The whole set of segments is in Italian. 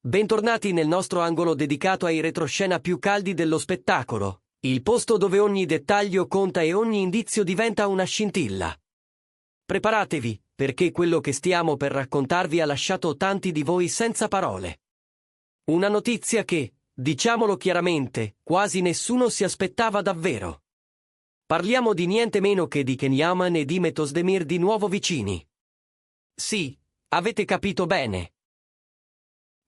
Bentornati nel nostro angolo dedicato ai retroscena più caldi dello spettacolo, il posto dove ogni dettaglio conta e ogni indizio diventa una scintilla. Preparatevi, perché quello che stiamo per raccontarvi ha lasciato tanti di voi senza parole. Una notizia che, diciamolo chiaramente, quasi nessuno si aspettava davvero. Parliamo di niente meno che di Can Yaman e Dime Özdemir di nuovo vicini. Sì, avete capito bene.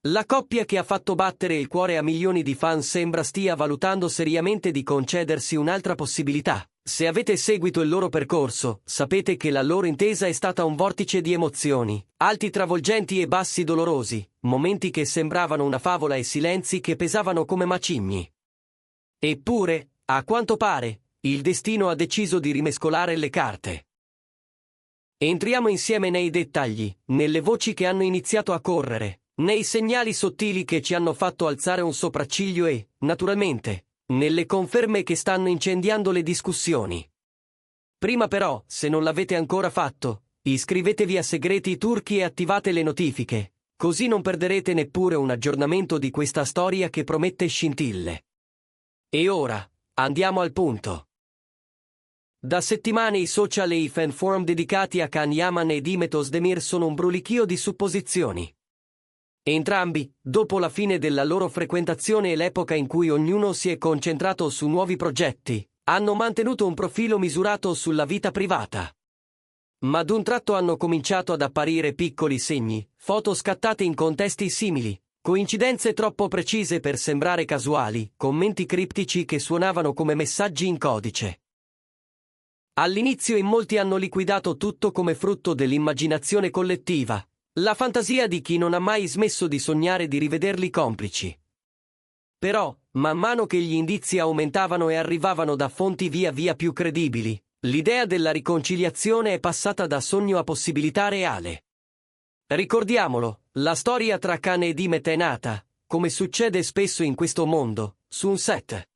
La coppia che ha fatto battere il cuore a milioni di fan sembra stia valutando seriamente di concedersi un'altra possibilità. Se avete seguito il loro percorso, sapete che la loro intesa è stata un vortice di emozioni, alti travolgenti e bassi dolorosi, momenti che sembravano una favola e silenzi che pesavano come macigni. Eppure, a quanto pare, il destino ha deciso di rimescolare le carte. Entriamo insieme nei dettagli, nelle voci che hanno iniziato a correre, nei segnali sottili che ci hanno fatto alzare un sopracciglio e, naturalmente, nelle conferme che stanno incendiando le discussioni. Prima però, se non l'avete ancora fatto, iscrivetevi a Segreti Turchi e attivate le notifiche, così non perderete neppure un aggiornamento di questa storia che promette scintille. E ora, andiamo al punto. Da settimane i social e i fan forum dedicati a Can Yaman e Dime Özdemir sono un brulichio di supposizioni. Entrambi, dopo la fine della loro frequentazione e l'epoca in cui ognuno si è concentrato su nuovi progetti, hanno mantenuto un profilo misurato sulla vita privata. Ma d'un tratto hanno cominciato ad apparire piccoli segni, foto scattate in contesti simili, coincidenze troppo precise per sembrare casuali, commenti criptici che suonavano come messaggi in codice. All'inizio in molti hanno liquidato tutto come frutto dell'immaginazione collettiva, la fantasia di chi non ha mai smesso di sognare di rivederli complici. Però, man mano che gli indizi aumentavano e arrivavano da fonti via via più credibili, l'idea della riconciliazione è passata da sogno a possibilità reale. Ricordiamolo, la storia tra Can e Dime è nata, come succede spesso in questo mondo, su un set.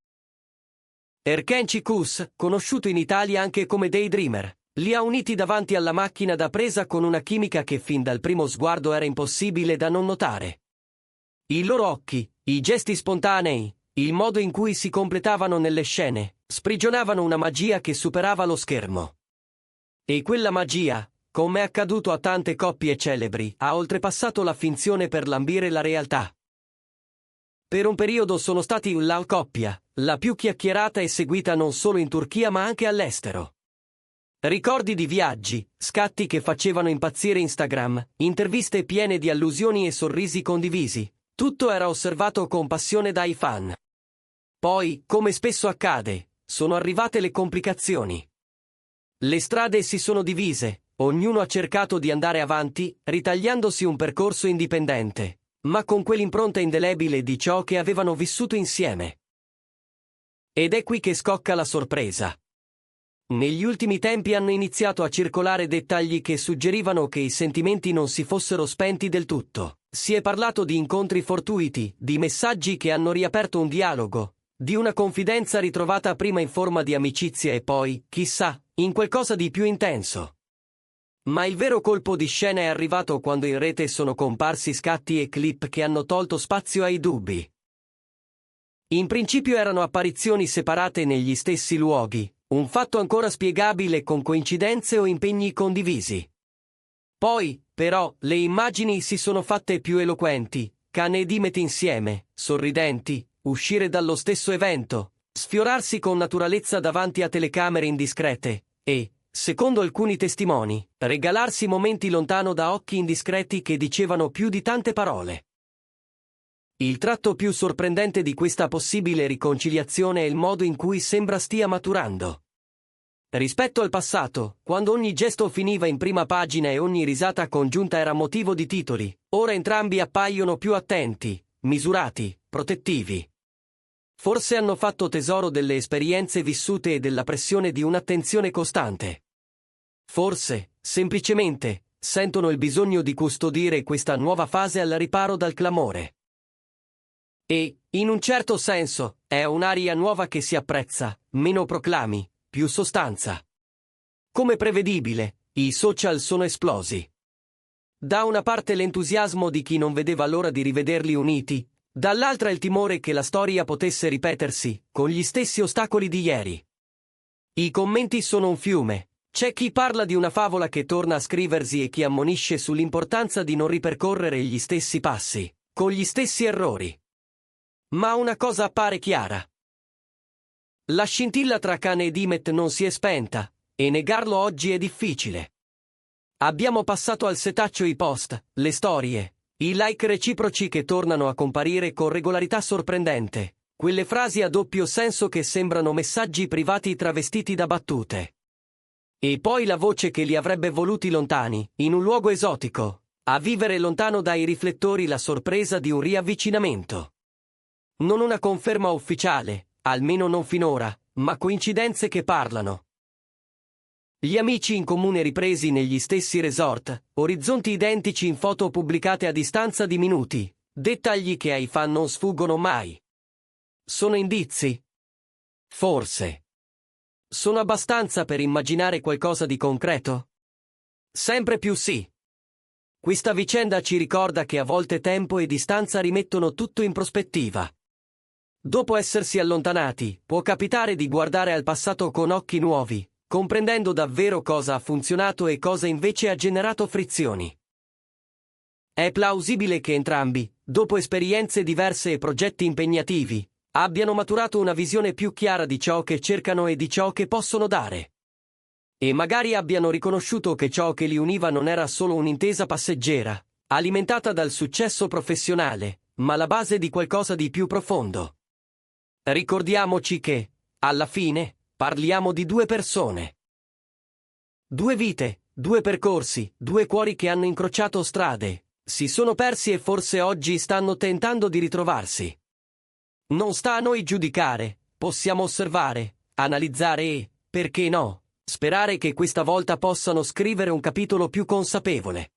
Erken Çikus, conosciuto in Italia anche come Daydreamer, li ha uniti davanti alla macchina da presa con una chimica che fin dal primo sguardo era impossibile da non notare. I loro occhi, i gesti spontanei, il modo in cui si completavano nelle scene, sprigionavano una magia che superava lo schermo. E quella magia, come è accaduto a tante coppie celebri, ha oltrepassato la finzione per lambire la realtà. Per un periodo sono stati la coppia, la più chiacchierata e seguita non solo in Turchia ma anche all'estero. Ricordi di viaggi, scatti che facevano impazzire Instagram, interviste piene di allusioni e sorrisi condivisi, tutto era osservato con passione dai fan. Poi, come spesso accade, sono arrivate le complicazioni. Le strade si sono divise, ognuno ha cercato di andare avanti, ritagliandosi un percorso indipendente, ma con quell'impronta indelebile di ciò che avevano vissuto insieme. Ed è qui che scocca la sorpresa. Negli ultimi tempi hanno iniziato a circolare dettagli che suggerivano che i sentimenti non si fossero spenti del tutto. Si è parlato di incontri fortuiti, di messaggi che hanno riaperto un dialogo, di una confidenza ritrovata prima in forma di amicizia e poi, chissà, in qualcosa di più intenso. Ma il vero colpo di scena è arrivato quando in rete sono comparsi scatti e clip che hanno tolto spazio ai dubbi. In principio erano apparizioni separate negli stessi luoghi, un fatto ancora spiegabile con coincidenze o impegni condivisi. Poi, però, le immagini si sono fatte più eloquenti, Can e Dime insieme, sorridenti, uscire dallo stesso evento, sfiorarsi con naturalezza davanti a telecamere indiscrete, e, secondo alcuni testimoni, regalarsi momenti lontano da occhi indiscreti che dicevano più di tante parole. Il tratto più sorprendente di questa possibile riconciliazione è il modo in cui sembra stia maturando. Rispetto al passato, quando ogni gesto finiva in prima pagina e ogni risata congiunta era motivo di titoli, ora entrambi appaiono più attenti, misurati, protettivi. Forse hanno fatto tesoro delle esperienze vissute e della pressione di un'attenzione costante. Forse, semplicemente, sentono il bisogno di custodire questa nuova fase al riparo dal clamore. E, in un certo senso, è un'aria nuova che si apprezza, meno proclami, più sostanza. Come prevedibile, i social sono esplosi. Da una parte l'entusiasmo di chi non vedeva l'ora di rivederli uniti, dall'altra il timore che la storia potesse ripetersi, con gli stessi ostacoli di ieri. I commenti sono un fiume. C'è chi parla di una favola che torna a scriversi e chi ammonisce sull'importanza di non ripercorrere gli stessi passi, con gli stessi errori. Ma una cosa appare chiara. La scintilla tra Khan e Dimet non si è spenta, e negarlo oggi è difficile. Abbiamo passato al setaccio i post, le storie, i like reciproci che tornano a comparire con regolarità sorprendente, quelle frasi a doppio senso che sembrano messaggi privati travestiti da battute. E poi la voce che li avrebbe voluti lontani, in un luogo esotico, a vivere lontano dai riflettori la sorpresa di un riavvicinamento. Non una conferma ufficiale, almeno non finora, ma coincidenze che parlano. Gli amici in comune ripresi negli stessi resort, orizzonti identici in foto pubblicate a distanza di minuti, dettagli che ai fan non sfuggono mai. Sono indizi? Forse. Sono abbastanza per immaginare qualcosa di concreto? Sempre più sì. Questa vicenda ci ricorda che a volte tempo e distanza rimettono tutto in prospettiva. Dopo essersi allontanati, può capitare di guardare al passato con occhi nuovi, comprendendo davvero cosa ha funzionato e cosa invece ha generato frizioni. È plausibile che entrambi, dopo esperienze diverse e progetti impegnativi, abbiano maturato una visione più chiara di ciò che cercano e di ciò che possono dare. E magari abbiano riconosciuto che ciò che li univa non era solo un'intesa passeggera, alimentata dal successo professionale, ma la base di qualcosa di più profondo. Ricordiamoci che, alla fine, parliamo di due persone. Due vite, due percorsi, due cuori che hanno incrociato strade, si sono persi e forse oggi stanno tentando di ritrovarsi. Non sta a noi giudicare, possiamo osservare, analizzare e, perché no, sperare che questa volta possano scrivere un capitolo più consapevole.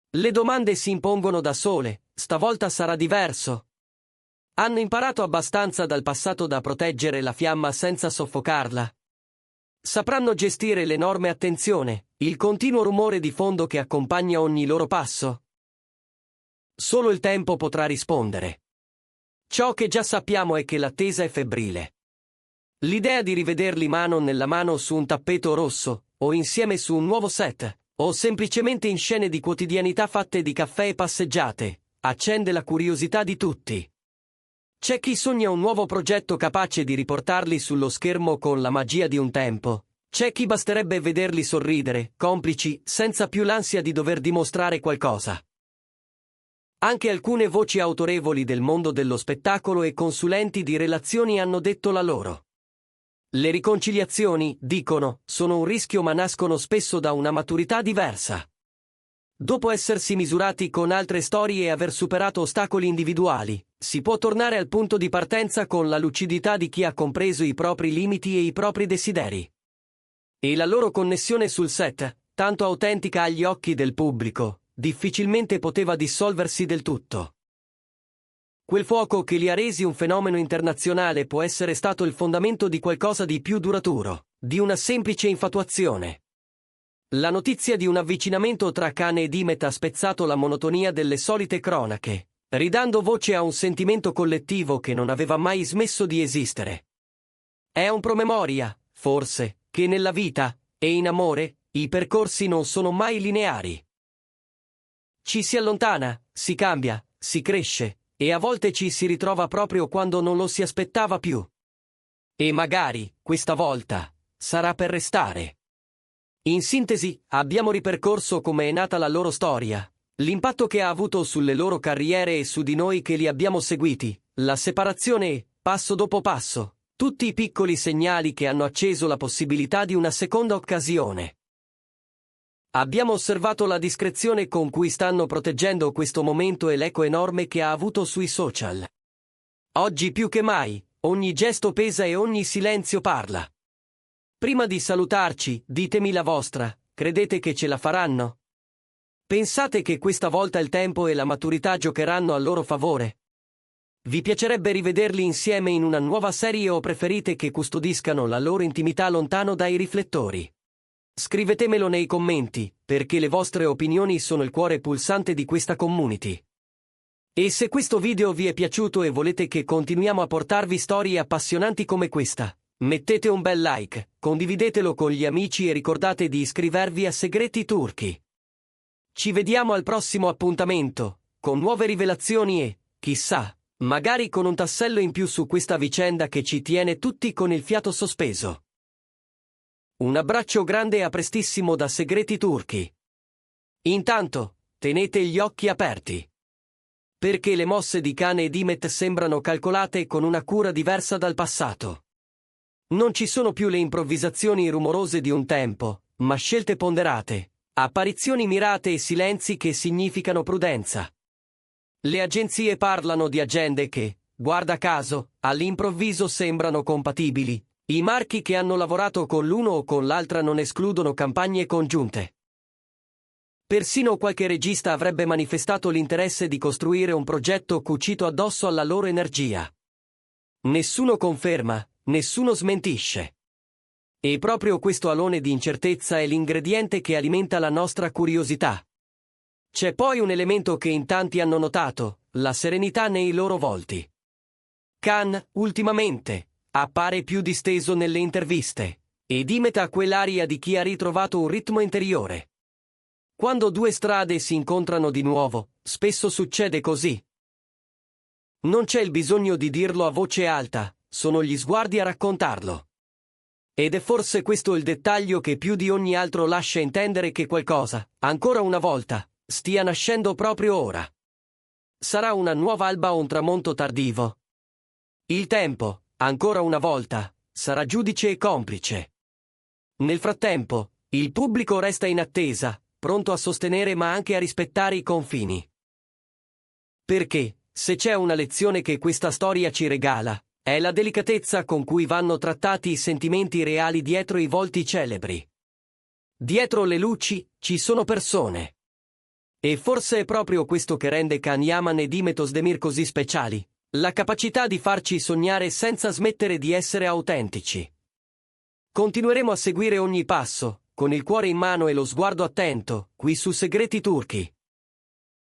Le domande si impongono da sole, stavolta sarà diverso. Hanno imparato abbastanza dal passato da proteggere la fiamma senza soffocarla. Sapranno gestire l'enorme attenzione, il continuo rumore di fondo che accompagna ogni loro passo? Solo il tempo potrà rispondere. Ciò che già sappiamo è che l'attesa è febbrile. L'idea di rivederli mano nella mano su un tappeto rosso, o insieme su un nuovo set, o semplicemente in scene di quotidianità fatte di caffè e passeggiate, accende la curiosità di tutti. C'è chi sogna un nuovo progetto capace di riportarli sullo schermo con la magia di un tempo. C'è chi basterebbe vederli sorridere, complici, senza più l'ansia di dover dimostrare qualcosa. Anche alcune voci autorevoli del mondo dello spettacolo e consulenti di relazioni hanno detto la loro. Le riconciliazioni, dicono, sono un rischio ma nascono spesso da una maturità diversa. Dopo essersi misurati con altre storie e aver superato ostacoli individuali, si può tornare al punto di partenza con la lucidità di chi ha compreso i propri limiti e i propri desideri. E la loro connessione sul set, tanto autentica agli occhi del pubblico, difficilmente poteva dissolversi del tutto. Quel fuoco che li ha resi un fenomeno internazionale può essere stato il fondamento di qualcosa di più duraturo, di una semplice infatuazione. La notizia di un avvicinamento tra Khan e Dimet ha spezzato la monotonia delle solite cronache, ridando voce a un sentimento collettivo che non aveva mai smesso di esistere. È un promemoria, forse, che nella vita, e in amore, i percorsi non sono mai lineari. Ci si allontana, si cambia, si cresce, e a volte ci si ritrova proprio quando non lo si aspettava più. E magari, questa volta, sarà per restare. In sintesi, abbiamo ripercorso come è nata la loro storia, l'impatto che ha avuto sulle loro carriere e su di noi che li abbiamo seguiti, la separazione e, passo dopo passo, tutti i piccoli segnali che hanno acceso la possibilità di una seconda occasione. Abbiamo osservato la discrezione con cui stanno proteggendo questo momento e l'eco enorme che ha avuto sui social. Oggi più che mai, ogni gesto pesa e ogni silenzio parla. Prima di salutarci, ditemi la vostra, credete che ce la faranno? Pensate che questa volta il tempo e la maturità giocheranno a loro favore? Vi piacerebbe rivederli insieme in una nuova serie o preferite che custodiscano la loro intimità lontano dai riflettori? Scrivetemelo nei commenti, perché le vostre opinioni sono il cuore pulsante di questa community. E se questo video vi è piaciuto e volete che continuiamo a portarvi storie appassionanti come questa, mettete un bel like, condividetelo con gli amici e ricordate di iscrivervi a Segreti Turchi. Ci vediamo al prossimo appuntamento, con nuove rivelazioni e, chissà, magari con un tassello in più su questa vicenda che ci tiene tutti con il fiato sospeso. Un abbraccio grande e a prestissimo da Segreti Turchi. Intanto, tenete gli occhi aperti. Perché le mosse di Khan e Dimet sembrano calcolate con una cura diversa dal passato. Non ci sono più le improvvisazioni rumorose di un tempo, ma scelte ponderate, apparizioni mirate e silenzi che significano prudenza. Le agenzie parlano di agende che, guarda caso, all'improvviso sembrano compatibili. I marchi che hanno lavorato con l'uno o con l'altra non escludono campagne congiunte. Persino qualche regista avrebbe manifestato l'interesse di costruire un progetto cucito addosso alla loro energia. Nessuno conferma, nessuno smentisce. E proprio questo alone di incertezza è l'ingrediente che alimenta la nostra curiosità. C'è poi un elemento che in tanti hanno notato, la serenità nei loro volti. Khan, ultimamente, appare più disteso nelle interviste, e Dimet ha quell'aria di chi ha ritrovato un ritmo interiore. Quando due strade si incontrano di nuovo, spesso succede così. Non c'è il bisogno di dirlo a voce alta, sono gli sguardi a raccontarlo. Ed è forse questo il dettaglio che più di ogni altro lascia intendere che qualcosa, ancora una volta, stia nascendo proprio ora. Sarà una nuova alba o un tramonto tardivo. Il tempo, ancora una volta, sarà giudice e complice. Nel frattempo, il pubblico resta in attesa, pronto a sostenere ma anche a rispettare i confini. Perché, se c'è una lezione che questa storia ci regala, è la delicatezza con cui vanno trattati i sentimenti reali dietro i volti celebri. Dietro le luci, ci sono persone. E forse è proprio questo che rende Khan Yaman e Dimet Özdemir così speciali, la capacità di farci sognare senza smettere di essere autentici. Continueremo a seguire ogni passo, con il cuore in mano e lo sguardo attento, qui su Segreti Turchi.